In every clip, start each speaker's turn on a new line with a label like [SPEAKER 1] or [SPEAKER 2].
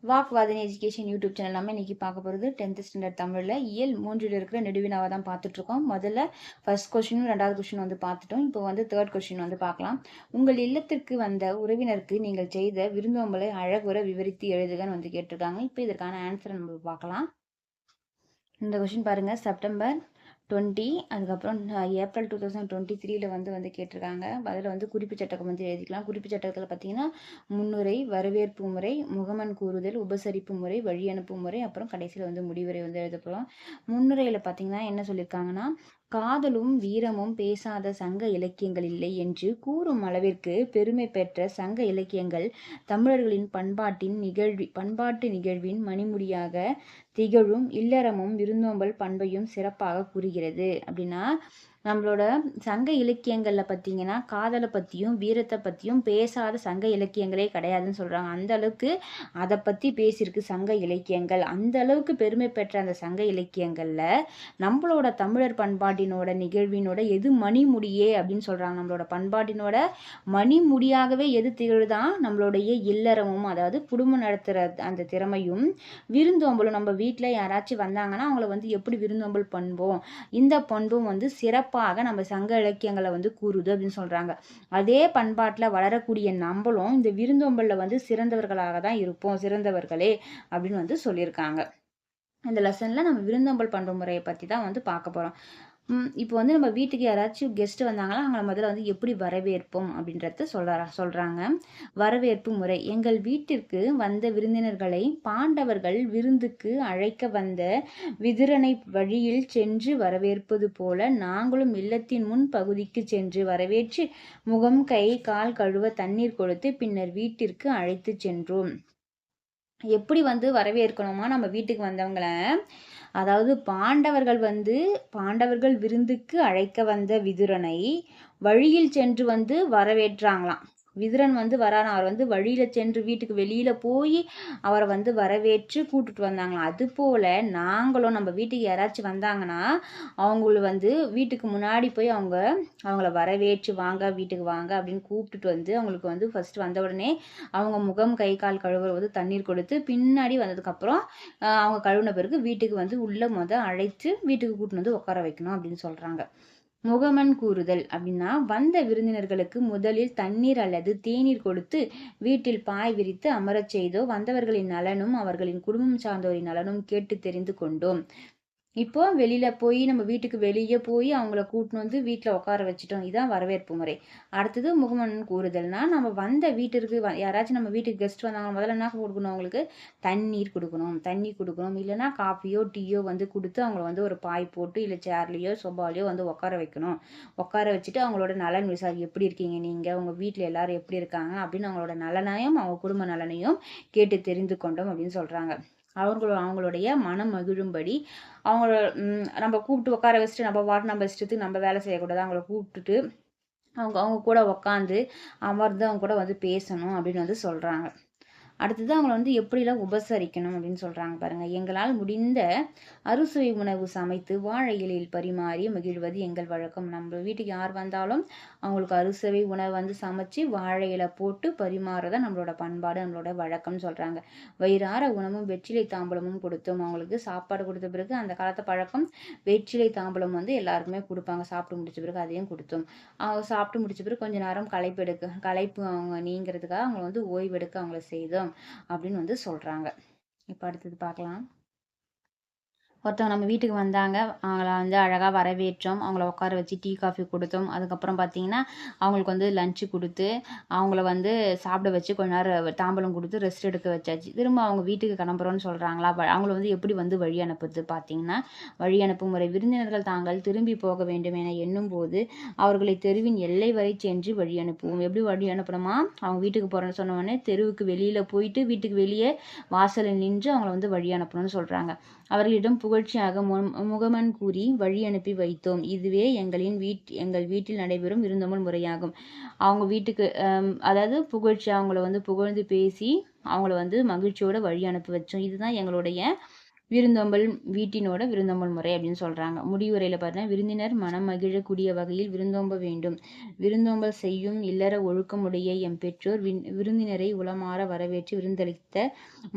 [SPEAKER 1] வாக்வாதினி education YouTube channel நம்ம இன்னைக்கு பார்க்க போகிறது 10th ஸ்டாண்டர்ட் தமிழில் இயல் 3ல் இருக்கிற நெடுவினாவை தான் பார்த்துட்ருக்கோம். முதல்ல ஃபர்ஸ்ட் கொஸ்டினும் ரெண்டாவது கொஸ்டின் வந்து பார்த்துட்டோம். இப்போ வந்து தேர்ட் கொஸ்டின் வந்து பார்க்கலாம். உங்கள் இல்லத்திற்கு வந்த உறவினருக்கு நீங்கள் செய்த விருந்தோம்பலை அழகுற விவரித்து எழுதுகன்னு வந்து கேட்டிருக்காங்க. இப்போ இதற்கான ஆன்சரை நம்ம பார்க்கலாம். இந்த கொஸ்டின் பாருங்கள், செப்டம்பர் 20 அதுக்கப்புறம் ஏப்ரல் 2023 வந்து கேட்டிருக்காங்க. அதில் வந்து குறிப்பு சட்டகம் வந்து எழுதிக்கலாம். குறிப்பு சட்டகத்தில் பார்த்தீங்கன்னா முன்னுரை, வரவேற்பு முறை, முகமன் கூறுதல், உபசரிப்பு முறை, வழி அனுப்பு முறை, அப்புறம் கடைசியில் வந்து முடிவுரை வந்து எழுதப்படும். முன்னுரையில் பார்த்தீங்கன்னா என்ன சொல்லியிருக்காங்கன்னா, காதலும் வீரமும் பேசாத சங்க இலக்கியங்கள் இல்லை என்று கூறும் அளவிற்கு பெருமை பெற்ற சங்க இலக்கியங்கள் தமிழர்களின் பண்பாட்டு நிகழ்வின் மணிமுடியாக திகழும் இல்லறமும் விருந்தோம்பல் பண்பையும் சிறப்பாக கூறுகிறது. அப்படின்னா நம்மளோட சங்க இலக்கியங்களில் பார்த்தீங்கன்னா காதலை பற்றியும் வீரத்தை பற்றியும் பேசாத சங்க இலக்கியங்களே கிடையாதுன்னு சொல்கிறாங்க. அந்த அளவுக்கு அதை பற்றி பேசியிருக்கு சங்க இலக்கியங்கள். அந்த அளவுக்கு பெருமை பெற்ற அந்த சங்க இலக்கியங்களில் நம்மளோட தமிழர் பண்பாட்டினோட நிகழ்வினோட எது மணிமுடியே அப்படின்னு சொல்கிறாங்க. நம்மளோட பண்பாட்டினோட மணிமுடியாகவே எது திகழ்தான் நம்மளுடைய இல்லறமும், அதாவது குடும்பம் நடத்துகிற அந்த திறமையும், விருந்தோம்பலும். நம்ம வீட்டில் யாராச்சும் வந்தாங்கன்னா அவங்கள வந்து எப்படி விருந்தோம்பல் பண்ணுவோம், இந்த பண்பும் வந்து சிறப்பாக நம்ம சங்க இலக்கியங்களை வந்து கூறுது அப்படின்னு சொல்றாங்க. அதே பண்பாட்டில் வளரக்கூடிய நம்மளும் இந்த விருந்தோம்பல்ல வந்து சிறந்தவர்களாக தான் இருப்போம், சிறந்தவர்களே அப்படின்னு வந்து சொல்லியிருக்காங்க. இந்த லெசன்ல நம்ம விருந்தோம்பல் பண்ற முறையை பற்றி தான் வந்து பார்க்க போகிறோம். இப்போ வந்து நம்ம வீட்டுக்கு யாராச்சும் கெஸ்ட் வந்தாங்கன்னா அவங்கள முதல்ல வந்து எப்படி வரவேற்போம் அப்படின்றத சொல்றாங்க. வரவேற்பு முறை: எங்கள் வீட்டிற்கு வந்த விருந்தினர்களை பாண்டவர்கள் விருந்துக்கு அழைக்க வந்த விதுரனை வழியில் சென்று வரவேற்பது போல நாங்களும் இல்லத்தின் முன் பகுதிக்கு சென்று வரவேற்று முகம் கை கால் கழுவ தண்ணீர் கொடுத்து பின்னர் வீட்டிற்கு அழைத்து சென்றோம். எப்படி வந்து வரவேற்கணுமா நம்ம வீட்டுக்கு வந்தவங்கள, அதாவது பாண்டவர்கள் விருந்துக்கு அழைக்க வந்த விதுரனை வழியில் சென்று வந்து வரவேற்றாங்களாம். விதுரன் வந்து வரானா, அவர் வந்து வழியில சென்று வீட்டுக்கு வெளியில போய் அவரை வந்து வரவேற்று கூட்டுட்டு வந்தாங்களாம். அது போல நாங்களும் நம்ம வீட்டுக்கு யாராச்சும் வந்தாங்கன்னா அவங்கள வந்து வீட்டுக்கு முன்னாடி போய் அவங்கள வரவேற்று வாங்க வீட்டுக்கு வாங்க அப்படின்னு கூப்பிட்டுட்டு வந்து அவங்களுக்கு வந்து ஃபர்ஸ்ட் வந்த உடனே அவங்க முகம் கை கால் கழுவுற வந்து தண்ணீர் கொடுத்து பின்னாடி வந்ததுக்கப்புறம் அவங்க கழுவின பிறகு வீட்டுக்கு வந்து உள்ள அழைத்து வீட்டுக்கு கூட்டிட்டு வந்து உட்கார வைக்கணும் அப்படின்னு சொல்றாங்க. முகமன் கூறுதல் அப்படின்னா, வந்த விருந்தினர்களுக்கு முதலில் தண்ணீர் அல்லது தேநீர் கொடுத்து வீட்டில் பாய் விரித்து அமரச் செய்தோ வந்தவர்களின் நலனும் அவர்களின் குடும்பம் சார்ந்தோரின் நலனும் கேட்டு தெரிந்து கொண்டோம். இப்போ வெளியில போய் நம்ம வீட்டுக்கு வெளியே போய் அவங்கள கூட்டின்னு வந்து வீட்டில் உட்கார வச்சுட்டோம். இதான் வரவேற்பு முறை. அடுத்தது முகமன் கூறுதல்னா, நம்ம வந்த வீட்டிற்கு யாராச்சும் நம்ம வீட்டுக்கு கெஸ்ட் வந்தாங்க முதல்ல என்ன கொடுக்கணும், அவங்களுக்கு தண்ணி கொடுக்கணும். இல்லைன்னா காஃபியோ டீயோ வந்து கொடுத்து அவங்கள வந்து ஒரு பாய் போட்டு இல்லை சேர்லையோ சொபாலையோ வந்து உட்கார வைக்கணும். உட்கார வச்சுட்டு அவங்களோட நலன் விசாரி, எப்படி இருக்கீங்க நீங்கள், உங்கள் வீட்டில் எல்லாரும் எப்படி இருக்காங்க அப்படின்னு அவங்களோட நலனையும் அவங்க குடும்ப நலனையும் கேட்டு தெரிந்து கொண்டோம் அப்படின்னு சொல்கிறாங்க. அவங்களுடைய மனம் மகிழும்படி அவங்கள நம்ம கூப்பிட்டு உட்கார வச்சுட்டு நம்ம இஷ்டத்துக்கு நம்ம வேலை செய்யக்கூடாது. அவங்கள கூப்பிட்டுட்டு அவங்க கூட உக்காந்து அமர்ந்து அவங்க கூட வந்து பேசணும் அப்படின்னு வந்து சொல்கிறாங்க. அடுத்தது அவங்கள வந்து எப்படிலாம் உபசரிக்கணும் அப்படின்னு சொல்கிறாங்க பாருங்க. எங்களால் முடிந்த அறுசுவை உணவு சமைத்து வாழை இலையில் பரிமாறி மகிழ்வது எங்கள் வழக்கம். நம்ம வீட்டுக்கு யார் வந்தாலும் அவங்களுக்கு அறுசுவை உணவு வந்து சமைச்சு வாழை இலை போட்டு பரிமாறதான் நம்மளோட பண்பாடு, நம்மளோட வழக்கம்னு சொல்கிறாங்க. வயிறார உணவும் வெற்றிலை தாம்பூலமும் கொடுத்தோம். அவங்களுக்கு சாப்பாடு கொடுத்த பிறகு அந்த காலத்து பழக்கம் வெற்றிலை தாம்பூலம் வந்து எல்லாருக்குமே கொடுப்பாங்க. சாப்பிட்டு முடிச்ச பிறகு அதையும் கொடுத்தோம். அவங்க சாப்பிட்டு முடிச்ச பிறகு கொஞ்ச நேரம் களைப்பு அவங்க நீங்கிறதுக்காக அவங்க வந்து ஓய்வெடுக்க அவங்கள செய்தோம் அப்படின்னு வந்து சொல்றாங்க. இப்போ அடுத்தது பார்க்கலாம். ஒருத்தவங்க நம்ம வீட்டுக்கு வந்தாங்க, அவங்கள வந்து அழகாக வரவேற்றோம், அவங்கள உட்கார வச்சு டீ காஃபி கொடுத்தோம். அதுக்கப்புறம் பார்த்தீங்கன்னா அவங்களுக்கு வந்து லஞ்சு கொடுத்து அவங்கள வந்து சாப்பிட வச்சு கொஞ்ச நேரம் தாம்பலம் கொடுத்து ரெஸ்ட் எடுக்க வச்சாச்சு. திரும்ப அவங்க வீட்டுக்கு கிளம்புறோன்னு சொல்கிறாங்களா, அவங்கள வந்து எப்படி வந்து வழி அனுப்புறது பார்த்தீங்கன்னா, வழி அனுப்பும் முறை: விருந்தினர்கள் தாங்கள் திரும்பி போக வேண்டும் என எண்ணும் போது அவர்களை தெருவின் எல்லை வரை சென்று வழி அனுப்புவோம். எப்படி வழி அனுப்பணுமா, அவங்க வீட்டுக்கு போகிறேன்னு சொன்ன உடனே தெருவுக்கு வெளியில் போயிட்டு வீட்டுக்கு வெளியே வாசலில் நின்று அவங்கள வந்து வழி அனுப்பணும்னு சொல்கிறாங்க. அவர்களிடம் புகழ்ச்சியாக முகமன் கூறி வழி அனுப்பி வைத்தோம். இதுவே எங்கள் வீட்டில் நடைபெறும் விருந்தோம்பல் முறையாகும். அவங்க வீட்டுக்கு அதாவது அவங்கள வந்து புகழ்ந்து பேசி அவங்கள வந்து மகிழ்ச்சியோட வழி அனுப்பி வச்சோம். இதுதான் எங்களுடைய விருந்தோம்பல் வீட்டினோட விருந்தோம்பல் முறை அப்படின்னு சொல்கிறாங்க. முடிவுரையில் பார்த்தீங்கன்னா, விருந்தினர் மனம் மகிழக்கூடிய வகையில் விருந்தோம்ப வேண்டும். விருந்தோம்பல் செய்யும் இல்லற ஒழுக்கமுடைய எம் பெற்றோர் விருந்தினரை உளமாற வரவேற்று விருந்தளித்த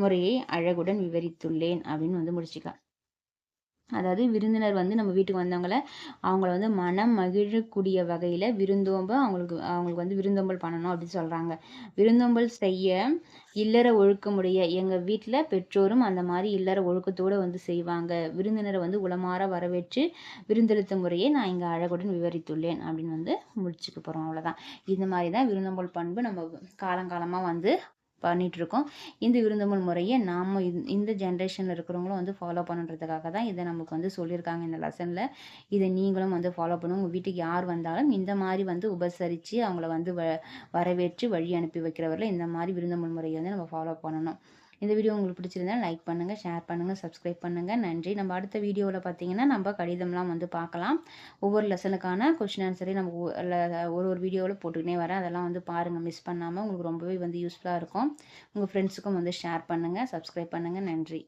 [SPEAKER 1] முறையை அழகுடன் விவரித்துள்ளேன் அப்படின்னு வந்து முடிச்சுக்கலாம். அதாவது விருந்தினர் வந்து நம்ம வீட்டுக்கு வந்தவங்கள அவங்கள வந்து மனம் மகிழக்கூடிய வகையில் அவங்களுக்கு வந்து விருந்தோம்பல் பண்ணணும் அப்படின்னு சொல்கிறாங்க. விருந்தோம்பல் செய்ய இல்லற ஒழுக்கமுடைய எங்கள் வீட்டில் பெற்றோரும் அந்த மாதிரி இல்லற ஒழுக்கத்தோடு வந்து செய்வாங்க. விருந்தினரை வந்து உளமாற வரவேற்று விருந்தளித்த முறையை நான் இங்கே அழகுடன் விவரித்துள்ளேன் அப்படின்னு வந்து முடிச்சுக்க போகிறோம். அவ்வளோதான். இந்த மாதிரி தான் விருந்தோம்பல் பண்பு நம்ம காலங்காலமாக வந்து பண்ணிகிட்ருக்கோம். இந்த விருந்தோம்பல் முறையை நாம் இந்த ஜென்ரேஷனில் இருக்கிறவங்களும் வந்து ஃபாலோ பண்ணுறதுக்காக தான் இதை நமக்கு வந்து சொல்லியிருக்காங்க இந்த லெசனில். இதை நீங்களும் வந்து ஃபாலோ பண்ணுங்க. உங்கள் வீட்டுக்கு யார் வந்தாலும் இந்த மாதிரி வந்து உபசரித்து அவங்கள வந்து வரவேற்று வழி அனுப்பி வைக்கிறவரில் இந்த மாதிரி விருந்தோம்பல் முறையை வந்து நம்ம ஃபாலோ பண்ணணும். இந்த வீடியோ உங்களுக்கு பிடிச்சிருந்தா லைக் பண்ணுங்கள், ஷேர் பண்ணுங்கள், சப்ஸ்கிரைப் பண்ணுங்கள். நன்றி. நம்ம அடுத்த வீடியோவில் பார்த்தீங்கன்னா நம்ம கடிதம்லாம் வந்து பார்க்கலாம். ஒவ்வொரு லெசனுக்கான கொஷின் ஆன்சரையும் நம்ம ஒரு வீடியோவில் போட்டுக்கினே வரேன். அதெல்லாம் வந்து பாருங்கள், மிஸ் பண்ணாமல். உங்களுக்கு ரொம்பவே வந்து யூஸ்ஃபுல்லாக இருக்கும். உங்கள் ஃப்ரெண்ட்ஸுக்கும் வந்து ஷேர் பண்ணுங்கள், சப்ஸ்கிரைப் பண்ணுங்கள். நன்றி.